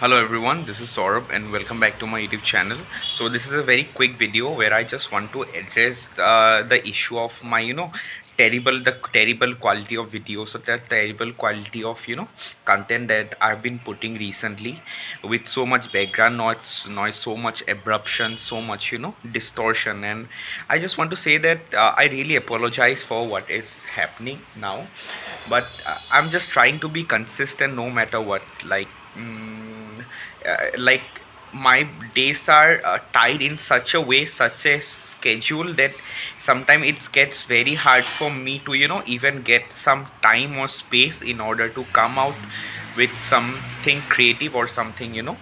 Hello everyone, this is Saurabh and welcome back to my YouTube channel. So this is a very quick video where I just want to address the issue of my terrible quality of videos, so that terrible quality of content that I've been putting recently, with so much background noise, so much abruption, so much distortion. And I just want to say that I really apologize for what is happening now, but I'm just trying to be consistent no matter what. Like my days are tied in such a way, such a schedule, that sometimes it gets very hard for me to even get some time or space in order to come out with something creative or something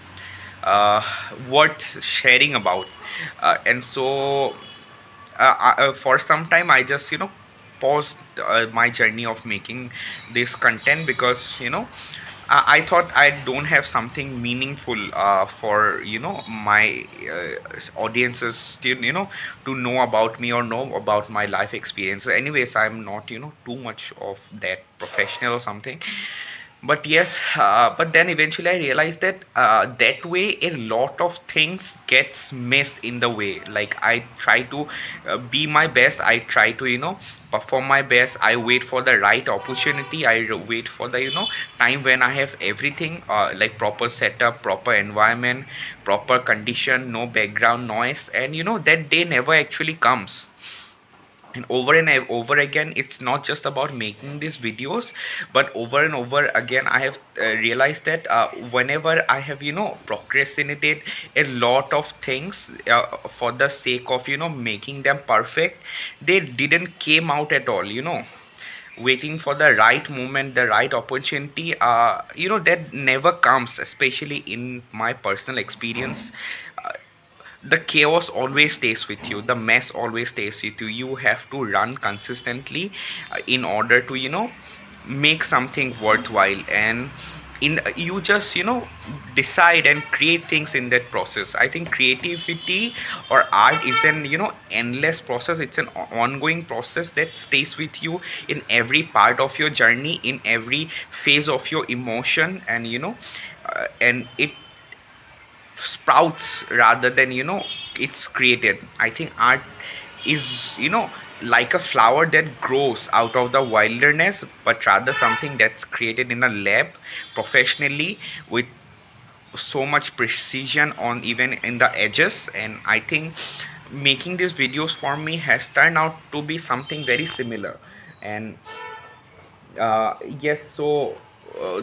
uh, worth sharing about. And so for some time I just paused my journey of making this content, because I thought I don't have something meaningful for my audiences to to know about me or know about my life experience. Anyways, I'm not too much of that professional or something, but yes, but then eventually I realized that that way a lot of things gets missed in the way. Like, I try to be my best, I try to perform my best, I wait for the right opportunity, wait for the time when I have everything, like proper setup, proper environment, proper condition, no background noise, and that day never actually comes. And over again, it's not just about making these videos, but over and over again I have realized that whenever I have procrastinated a lot of things for the sake of making them perfect, they didn't came out at all. Waiting for the right moment, the right opportunity, that never comes, especially in my personal experience. uh, the chaos always stays with you, the mess always stays with you. You have to run consistently in order to make something worthwhile. And in you just decide and create things in that process. I think creativity or art is an endless process. It's an ongoing process that stays with you in every part of your journey, in every phase of your emotion. And and it sprouts rather than it's created. I think art is like a flower that grows out of the wilderness, but rather something that's created in a lab professionally, with so much precision on even in the edges. And I think making these videos for me has turned out to be something very similar. And yes, so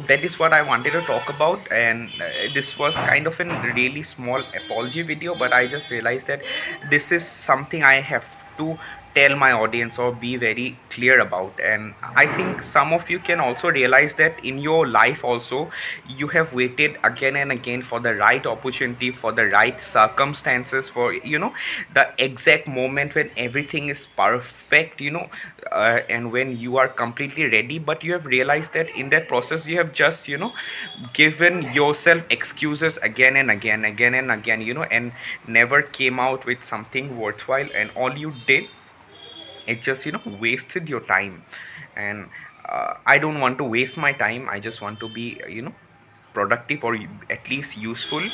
that is what I wanted to talk about. And this was kind of a really small apology video, but I just realized that this is something I have to tell my audience or be very clear about. And I think some of you can also realize that in your life also, you have waited again and again for the right opportunity, for the right circumstances, for the exact moment when everything is perfect, and when you are completely ready. But you have realized that in that process you have just given yourself excuses again and again, and never came out with something worthwhile. And all you did, it just wasted your time. And I don't want to waste my time. I just want to be productive, or at least useful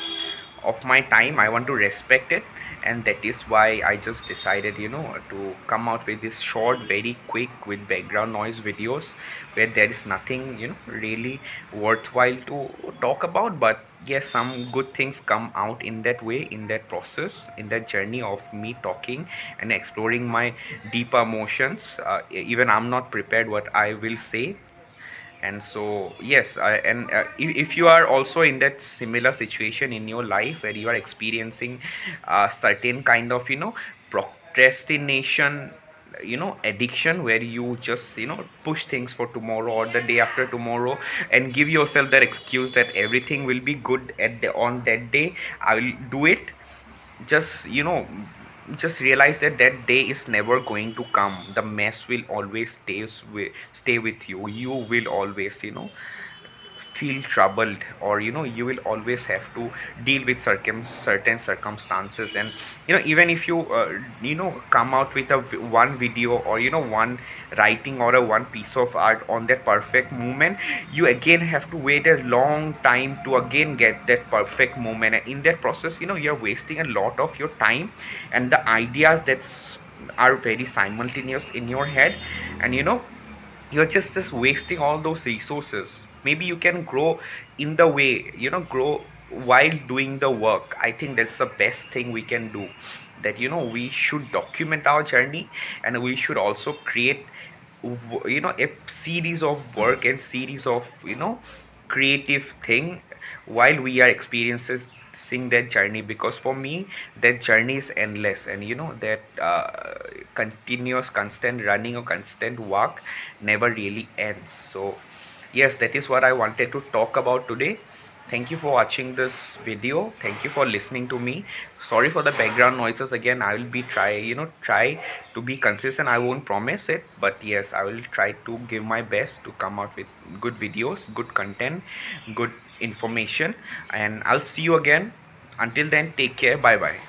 of my time. I want to respect it. And that is why I just decided to come out with this short, very quick, with background noise videos, where there is nothing really worthwhile to talk about. But yes, some good things come out in that way, in that process, in that journey of me talking and exploring my deeper emotions. Even I'm not prepared what I will say. And so yes, if you are also in that similar situation in your life, where you are experiencing certain kind of procrastination, addiction, where you just push things for tomorrow or the day after tomorrow, and give yourself that excuse that everything will be good on that day, I will do it. Just just realize that that day is never going to come. The mess will always stay with you. You will always feel troubled, or you will always have to deal with certain circumstances. And even if you come out with one video, or one writing, or a one piece of art on that perfect moment, you again have to wait a long time to again get that perfect moment. And in that process, you're wasting a lot of your time, and the ideas that are very simultaneous in your head. And you're just wasting all those resources. Maybe you can grow in the way, grow while doing the work. I think that's the best thing we can do, that we should document our journey, and we should also create a series of work and series of creative thing while we are experiencing that journey. Because for me, that journey is endless, and that continuous constant running or constant walk never really ends. So yes, that is what I wanted to talk about today. Thank you for watching this video. Thank you for listening to me. Sorry for the background noises. Again, I will be try to be consistent. I won't promise it, but yes, I will try to give my best to come out with good videos, good content, good information. And I'll see you again. Until then, take care. Bye bye.